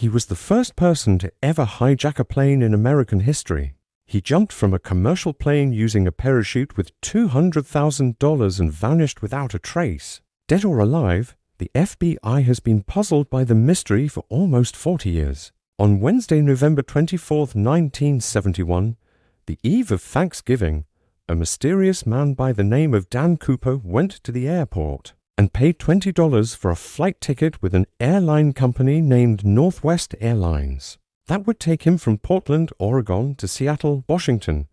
He was the first person to ever hijack a plane in American history. He jumped from a commercial plane using a parachute with $200,000 and vanished without a trace. Dead or alive, the FBI has been puzzled by the mystery for almost 40 years. On Wednesday, November 24, 1971, the eve of Thanksgiving, a mysterious man by the name of Dan Cooper went to the airport and paid $20 for a flight ticket with an airline company named Northwest Airlines. That would take him from Portland, Oregon to Seattle, Washington.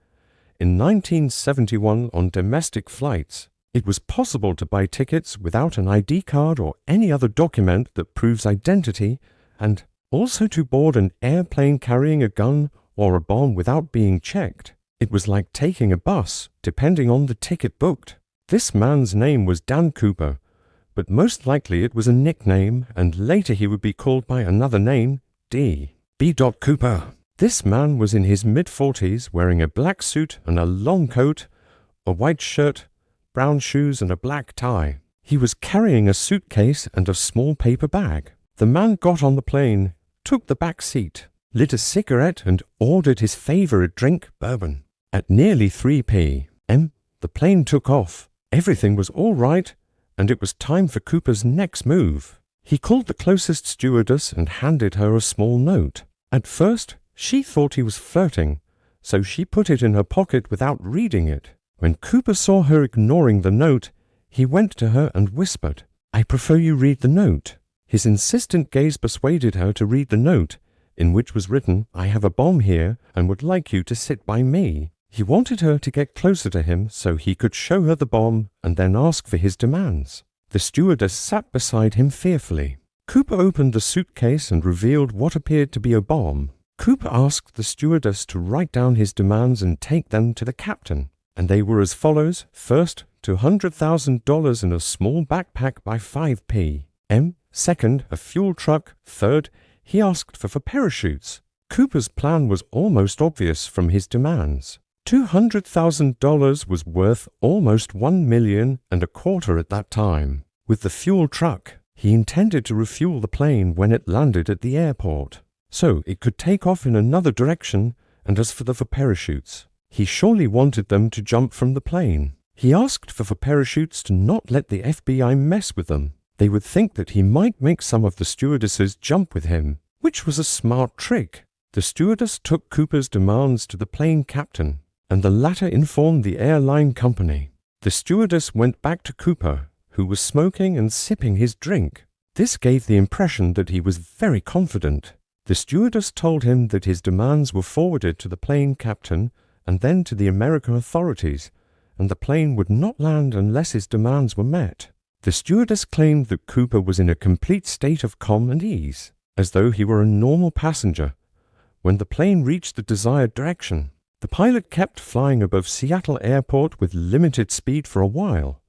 In 1971, on domestic flights, it was possible to buy tickets without an ID card or any other document that proves identity, and also to board an airplane carrying a gun or a bomb without being checked. It was like taking a bus, depending on the ticket booked. This man's name was Dan Cooper, but most likely it was a nickname, and later he would be called by another name, D. B. Cooper. This man was in his mid-40s, wearing a black suit and a long coat, a white shirt, brown shoes, and a black tie. He was carrying a suitcase and a small paper bag. The man got on the plane, took the back seat, lit a cigarette, and ordered his favorite drink, bourbon. At nearly 3 p.m., the plane took off. Everything was all right, and it was time for Cooper's next move. He called the closest stewardess and handed her a small note. At first, she thought he was flirting, so she put it in her pocket without reading it. When Cooper saw her ignoring the note, he went to her and whispered, "I prefer you read the note." His insistent gaze persuaded her to read the note, in which was written, "I have a bomb here and would like you to sit by me." He wanted her to get closer to him so he could show her the bomb and then ask for his demands. The stewardess sat beside him fearfully. Cooper opened the suitcase and revealed what appeared to be a bomb. Cooper asked the stewardess to write down his demands and take them to the captain, and they were as follows. First, $200,000 in a small backpack by 5 p.m. Second, a fuel truck. Third, he asked for parachutes. Cooper's plan was almost obvious from his demands. $200,000 was worth almost $1.25 million at that time. With the fuel truck, he intended to refuel the plane when it landed at the airport, so it could take off in another direction, and as for the parachutes, he surely wanted them to jump from the plane. He asked for parachutes to not let the FBI mess with them. They would think that he might make some of the stewardesses jump with him, which was a smart trick. The stewardess took Cooper's demands to the plane captain, and the latter informed the airline company. The stewardess went back to Cooper, who was smoking and sipping his drink. This gave the impression that he was very confident. The stewardess told him that his demands were forwarded to the plane captain and then to the American authorities, and the plane would not land unless his demands were met. The stewardess claimed that Cooper was in a complete state of calm and ease, as though he were a normal passenger. When the plane reached the desired direction, the pilot kept flying above Seattle Airport with limited speed for a while.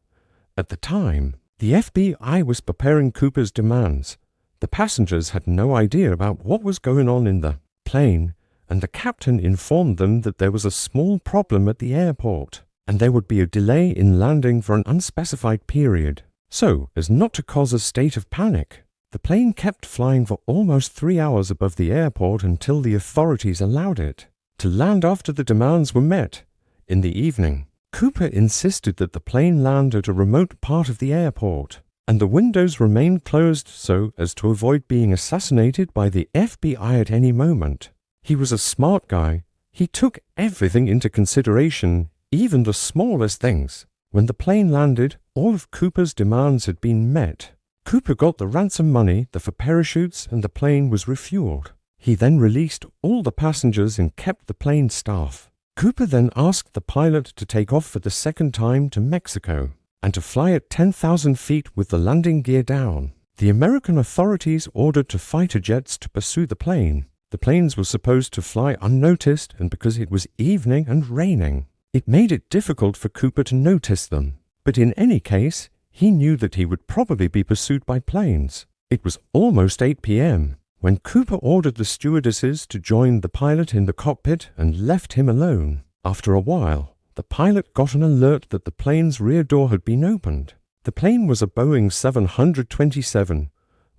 At the time, the FBI was preparing Cooper's demands. The passengers had no idea about what was going on in the plane, and the captain informed them that there was a small problem at the airport, and there would be a delay in landing for an unspecified period. So, as not to cause a state of panic, the plane kept flying for almost 3 hours above the airport until the authorities allowed it to land after the demands were met. In the evening, Cooper insisted that the plane land at a remote part of the airport, and the windows remained closed so as to avoid being assassinated by the FBI at any moment. He was a smart guy. He took everything into consideration, even the smallest things. When the plane landed, all of Cooper's demands had been met. Cooper got the ransom money, the parachutes, and the plane was refueled. He then released all the passengers and kept the plane staff. Cooper then asked the pilot to take off for the second time to Mexico and to fly at 10,000 feet with the landing gear down. The American authorities ordered two fighter jets to pursue the plane. The planes were supposed to fly unnoticed, and because it was evening and raining, it made it difficult for Cooper to notice them. But in any case, he knew that he would probably be pursued by planes. It was almost 8 p.m. when Cooper ordered the stewardesses to join the pilot in the cockpit and left him alone. After a while, the pilot got an alert that the plane's rear door had been opened. The plane was a Boeing 727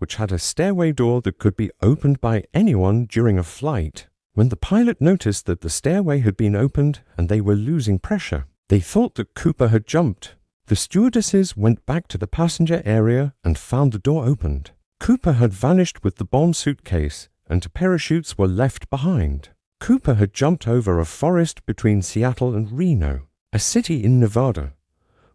which had a stairway door that could be opened by anyone during a flight. When the pilot noticed that the stairway had been opened and they were losing pressure, they thought that Cooper had jumped. The stewardesses went back to the passenger area and found the door opened. Cooper had vanished with the bomb suitcase, and parachutes were left behind. Cooper had jumped over a forest between Seattle and Reno, a city in Nevada.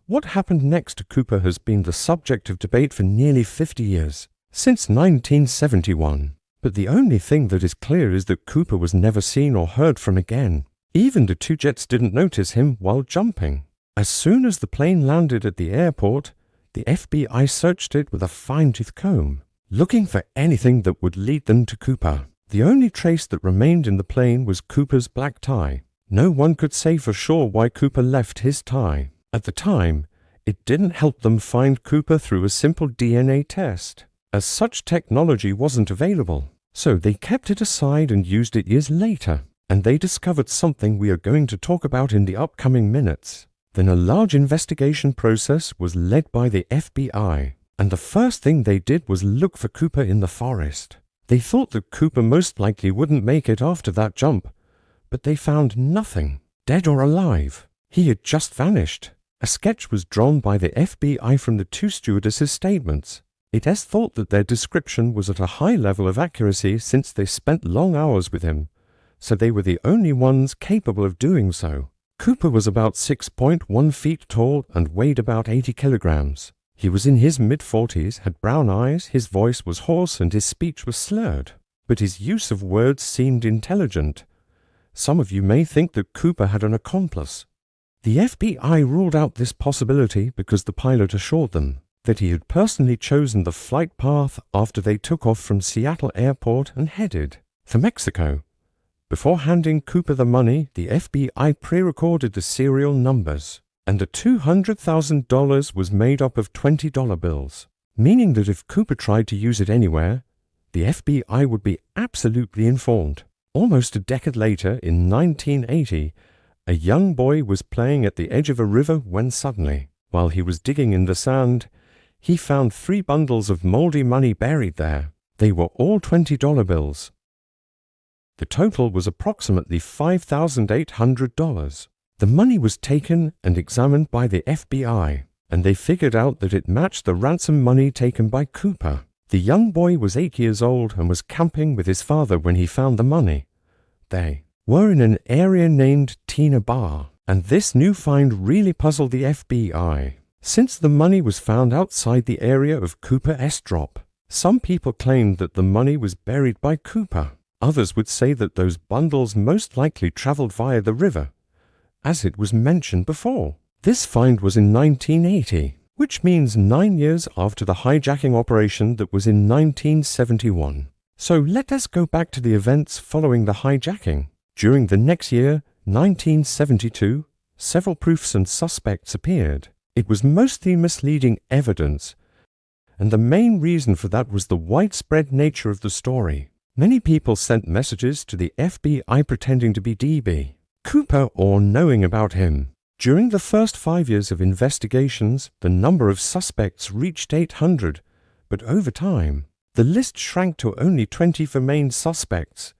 What happened next to Cooper has been the subject of debate for nearly 50 years, since 1971. But the only thing that is clear is that Cooper was never seen or heard from again. Even the two jets didn't notice him while jumping. As soon as the plane landed at the airport, the FBI searched it with a fine-tooth comb, looking for anything that would lead them to Cooper. The only trace that remained in the plane was Cooper's black tie. No one could say for sure why Cooper left his tie. At the time, it didn't help them find Cooper through a simple DNA test, as such technology wasn't available. So they kept it aside and used it years later, and they discovered something we are going to talk about in the upcoming minutes. Then a large investigation process was led by the FBI, and the first thing they did was look for Cooper in the forest. They thought that Cooper most likely wouldn't make it after that jump, but they found nothing, dead or alive. He had just vanished. A sketch was drawn by the FBI from the two stewardesses' statements. It is thought that their description was at a high level of accuracy since they spent long hours with him, so they were the only ones capable of doing so. Cooper was about 6.1 feet tall and weighed about 80 kilograms. He was in his mid-40s, had brown eyes, his voice was hoarse and his speech was slurred, but his use of words seemed intelligent. Some of you may think that Cooper had an accomplice. The FBI ruled out this possibility because the pilot assured them that he had personally chosen the flight path after they took off from Seattle Airport and headed for Mexico. Before handing Cooper the money, the FBI pre-recorded the serial numbers, and the $200,000 was made up of $20 bills, meaning that if Cooper tried to use it anywhere, the FBI would be absolutely informed. Almost a decade later, in 1980, a young boy was playing at the edge of a river when suddenly, while he was digging in the sand, he found 3 bundles of moldy money buried there. They were all $20 bills. The total was approximately $5,800. The money was taken and examined by the FBI, and they figured out that it matched the ransom money taken by Cooper. The young boy was 8 years old and was camping with his father when he found the money. They were in an area named Tina Bar, and this new find really puzzled the FBI, since the money was found outside the area of Cooper's drop. Some people claimed that the money was buried by Cooper. Others would say that those bundles most likely traveled via the river, as it was mentioned before. This find was in 1980, which means 9 years after the hijacking operation that was in 1971. So let us go back to the events following the hijacking. During the next year, 1972, several proofs and suspects appeared. It was mostly misleading evidence, and the main reason for that was the widespread nature of the story. Many people sent messages to the FBI pretending to be DB Cooper or knowing about him. During the first 5 years of investigations, the number of suspects reached 800, but over time, the list shrank to only 24 main suspects.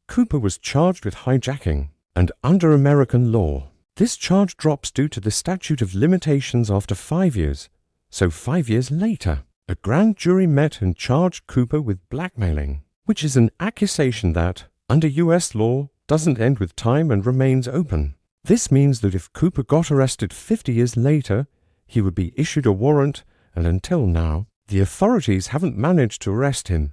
Cooper was charged with hijacking, and under American law, this charge drops due to the statute of limitations after 5 years. So 5 years later, a grand jury met and charged Cooper with blackmailing, which is an accusation that, under U.S. law, doesn't end with time and remains open. This means that if Cooper got arrested 50 years later, he would be issued a warrant, and until now, the authorities haven't managed to arrest him.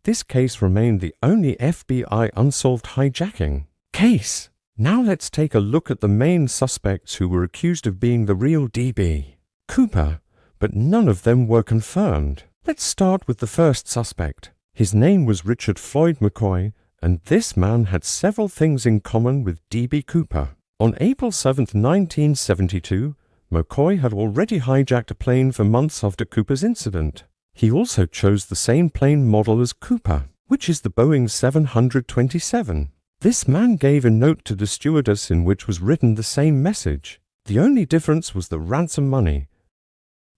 This case remained the only FBI unsolved hijacking case. Now let's take a look at the main suspects who were accused of being the real DB Cooper, but none of them were confirmed. Let's start with the first suspect. His name was Richard Floyd McCoy, and this man had several things in common with DB Cooper. On April 7, 1972, McCoy had already hijacked a plane for months after Cooper's incident. He also chose the same plane model as Cooper, which is the Boeing 727. This man gave a note to the stewardess in which was written the same message. The only difference was the ransom money.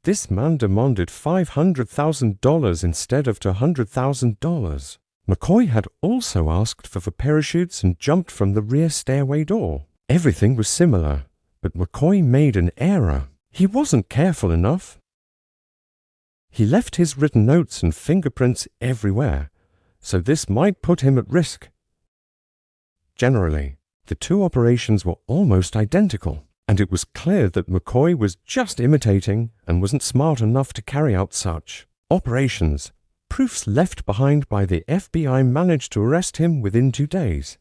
This man demanded $500,000 instead of $200,000. McCoy had also asked for the parachutes and jumped from the rear stairway door. Everything was similar, but McCoy made an error. He wasn't careful enough. He left his written notes and fingerprints everywhere, so this might put him at risk. Generally, the two operations were almost identical, and it was clear that McCoy was just imitating and wasn't smart enough to carry out such operations. Proofs left behind by the FBI managed to arrest him within 2 days.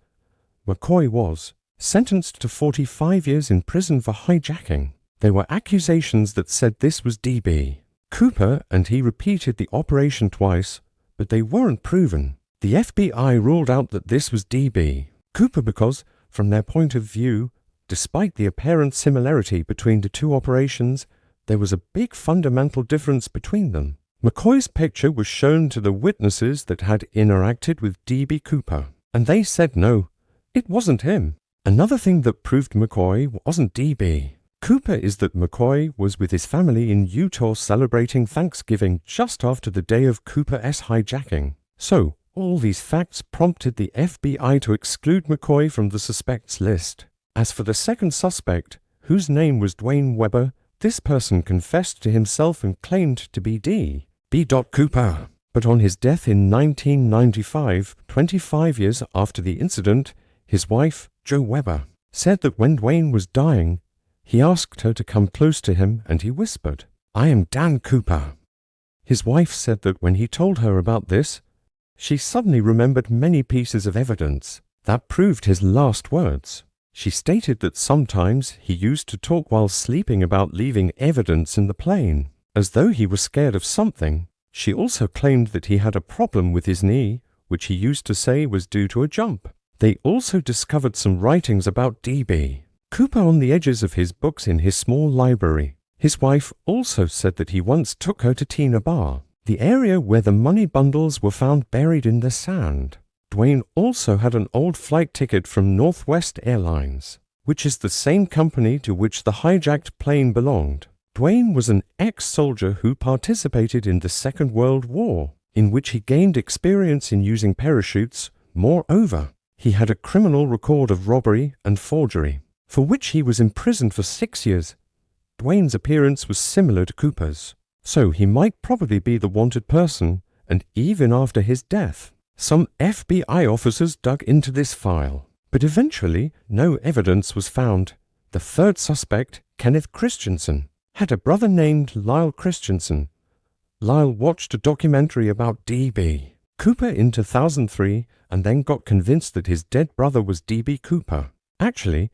McCoy was sentenced to 45 years in prison for hijacking. There were accusations that said this was DB Cooper, and he repeated the operation twice, but they weren't proven. The FBI ruled out that this was DB Cooper because, from their point of view, despite the apparent similarity between the two operations, there was a big fundamental difference between them. McCoy's picture was shown to the witnesses that had interacted with DB Cooper, and they said no, it wasn't him. Another thing that proved McCoy wasn't DB Cooper is that McCoy was with his family in Utah celebrating Thanksgiving just after the day of Cooper's hijacking. So, all these facts prompted the FBI to exclude McCoy from the suspects list. As for the second suspect, whose name was Dwayne Weber, this person confessed to himself and claimed to be B. Cooper. But on his death in 1995, 25 years after the incident, his wife, Jo Weber, said that when Dwayne was dying, he asked her to come close to him and he whispered, "I am Dan Cooper." His wife said that when he told her about this, she suddenly remembered many pieces of evidence that proved his last words. She stated that sometimes he used to talk while sleeping about leaving evidence in the plane, as though he was scared of something. She also claimed that he had a problem with his knee, which he used to say was due to a jump. They also discovered some writings about DB Cooper on the edges of his books in his small library. His wife also said that he once took her to Tina Bar, the area where the money bundles were found buried in the sand. Dwayne also had an old flight ticket from Northwest Airlines, which is the same company to which the hijacked plane belonged. Dwayne was an ex-soldier who participated in the Second World War, in which he gained experience in using parachutes. Moreover, he had a criminal record of robbery and forgery, for which he was imprisoned for 6 years. Dwayne's appearance was similar to Cooper's, so he might probably be the wanted person, and even after his death, some FBI officers dug into this file. But eventually, no evidence was found. The third suspect, Kenneth Christensen, had a brother named Lyle Christensen. Lyle watched a documentary about DB Cooper in 2003 and then got convinced that his dead brother was DB Cooper. Actually,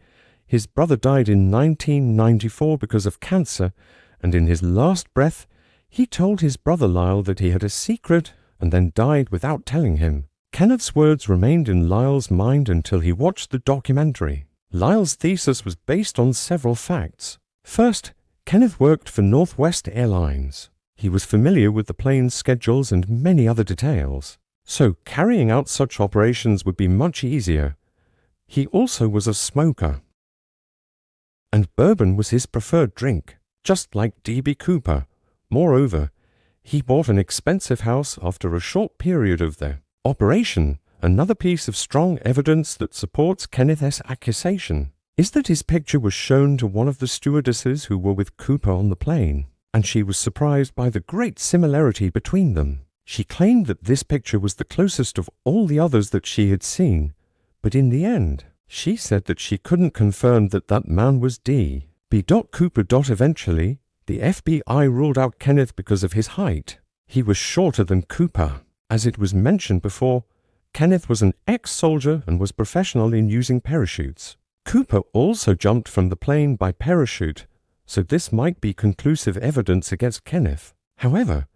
his brother died in 1994 because of cancer, and in his last breath, he told his brother Lyle that he had a secret and then died without telling him. Kenneth's words remained in Lyle's mind until he watched the documentary. Lyle's thesis was based on several facts. First, Kenneth worked for Northwest Airlines. He was familiar with the plane's schedules and many other details, so carrying out such operations would be much easier. He also was a smoker, and bourbon was his preferred drink, just like DB Cooper. Moreover, he bought an expensive house after a short period of the operation. Another piece of strong evidence that supports Kenneth's accusation is that his picture was shown to one of the stewardesses who were with Cooper on the plane, and she was surprised by the great similarity between them. She claimed that this picture was the closest of all the others that she had seen, but in the end, she said that she couldn't confirm that that man was D.B. Cooper. Eventually, the FBI ruled out Kenneth because of his height. He was shorter than Cooper. As it was mentioned before, Kenneth was an ex-soldier and was professional in using parachutes. Cooper also jumped from the plane by parachute, so this might be conclusive evidence against Kenneth. However,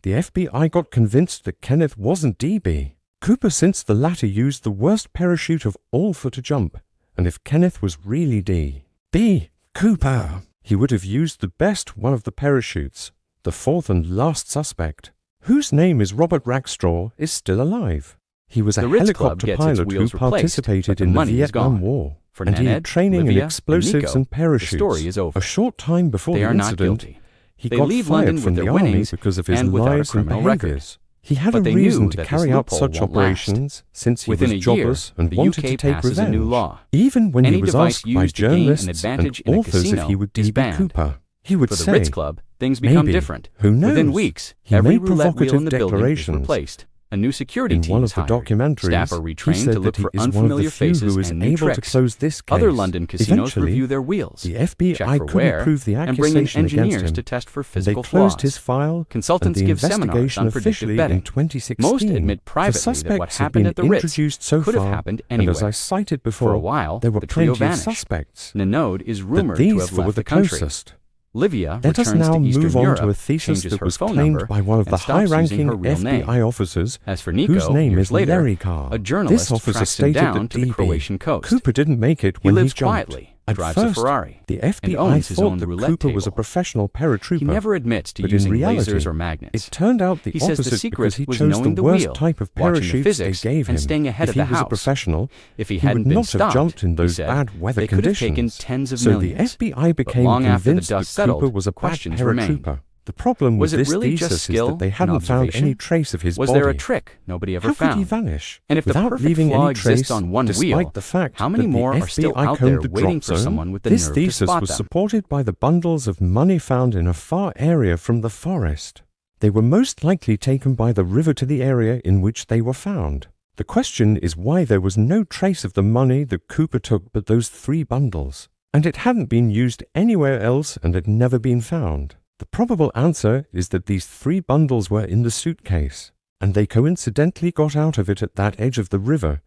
the FBI got convinced that Kenneth wasn't DB Cooper since the latter used the worst parachute of all for to jump, and if Kenneth was really D.B. Cooper, he would have used the best one of the parachutes. The fourth and last suspect, whose name is Robert Rackstraw, is still alive. He was a helicopter pilot who participated in the Vietnam War, and he had training in explosives and parachutes. A short time before the incident, He They got leave fired London from with the their army winnings because of his and without a lies and criminal record. behaviors. He had But a they reason knew to that carry this out loophole such won't last. operations since he Within was a year, jobless and the wanted UK to take passes a new revenge. law. Even when Any he was device asked by used to gain an journalists advantage and in a authors if casino he would is DB banned. Cooper, he would For the say, Ritz Club, things become maybe, different. who knows? Within weeks, He every made roulette wheel in provocative the building is declarations. replaced. A new security In team one is of the hired. documentaries, Staff are he retrained said to look that he for is one of the unfamiliar few faces who is and new able to tricks. close this case. Other London casinos Eventually, review their wheels, the check FBI for couldn't wear, prove the and bring in accusation against engineers him. to test for They physical closed flaws. his file, Consultants and the give seminars investigation on predictive officially betting. in 2016. Most admit The privately that what suspects have happened been at the Ritz introduced so could have far, happened and as anywhere. I cited before, For a while, there were the trio plenty of vanished. suspects. Nanode is But rumored to these have four were left the the country. closest. Livia Let us returns now to Eastern move on Europe, to a thesis changes that her was phone claimed number, by one of and the stops using high-ranking her real name. FBI officers, As for Nico, whose name years is later, Larry Carr. a journalist This officer tracks him stated down that to the DB Croatian coast. Cooper didn't make it He when lives he jumped. quietly, At drives first, a Ferrari, the and FBI owns his thought own that roulette Cooper was a table. professional paratrooper. He never admits to but using in reality, lasers or magnets. it turned out the He says opposite the secret because he was chose knowing the the worst wheel, type of watching the parachutes physics, they gave him. and staying ahead If of the he was a house. professional, If he he hadn't would been not stopped, have jumped in he those said, bad weather they could have conditions. taken tens of So millions. the FBI became long after the convinced that dust settled, Cooper was a bad questions remained. paratrooper. The problem Was with it this really just thesis is skill that they and hadn't found observation? any trace of his Was body. there a trick nobody ever How found? could he vanish? And if the without perfect leaving flaw any trace, exists on one despite wheel, the fact how many that more the are still FBI out there combed the waiting drop for zone? someone with the This nerve to thesis spot was them? supported by the bundles of money found in a far area from the forest. They were most likely taken by the river to the area in which they were found. The question is why there was no trace of the money that Cooper took but those 3 bundles, and it hadn't been used anywhere else and had never been found. The probable answer is that these 3 bundles were in the suitcase, and they coincidentally got out of it at that edge of the river,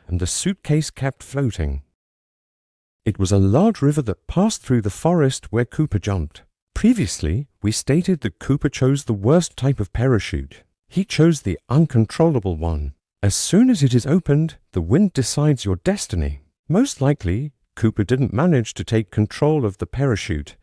and the suitcase kept floating. It was a large river that passed through the forest where Cooper jumped. Previously, we stated that Cooper chose the worst type of parachute. He chose the uncontrollable one. As soon as it is opened, the wind decides your destiny. Most likely, Cooper didn't manage to take control of the parachute.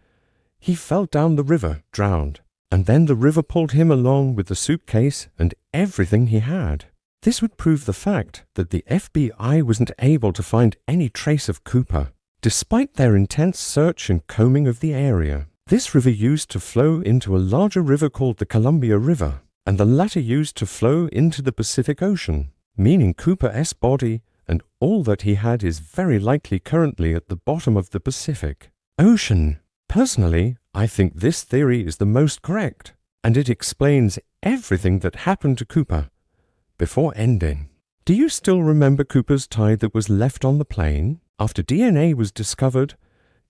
He fell down the river, drowned, and then the river pulled him along with the suitcase and everything he had. This would prove the fact that the FBI wasn't able to find any trace of Cooper, despite their intense search and combing of the area. This river used to flow into a larger river called the Columbia River, and the latter used to flow into the Pacific Ocean, meaning Cooper's body and all that he had is very likely currently at the bottom of the Pacific Ocean. Personally, I think this theory is the most correct, and it explains everything that happened to Cooper before ending. Do you still remember Cooper's tie that was left on the plane? After DNA was discovered,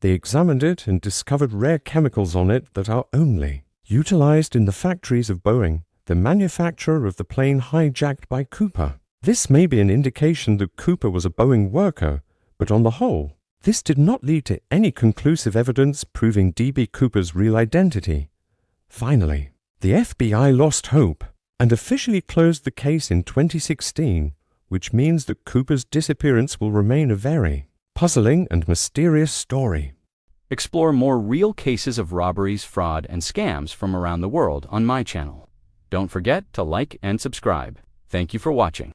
they examined it and discovered rare chemicals on it that are only utilized in the factories of Boeing, the manufacturer of the plane hijacked by Cooper. This may be an indication that Cooper was a Boeing worker, but on the whole, this did not lead to any conclusive evidence proving D.B. Cooper's real identity. Finally, the FBI lost hope and officially closed the case in 2016, which means that Cooper's disappearance will remain a very puzzling and mysterious story. Explore more real cases of robberies, fraud, and scams from around the world on my channel. Don't forget to like and subscribe. Thank you for watching.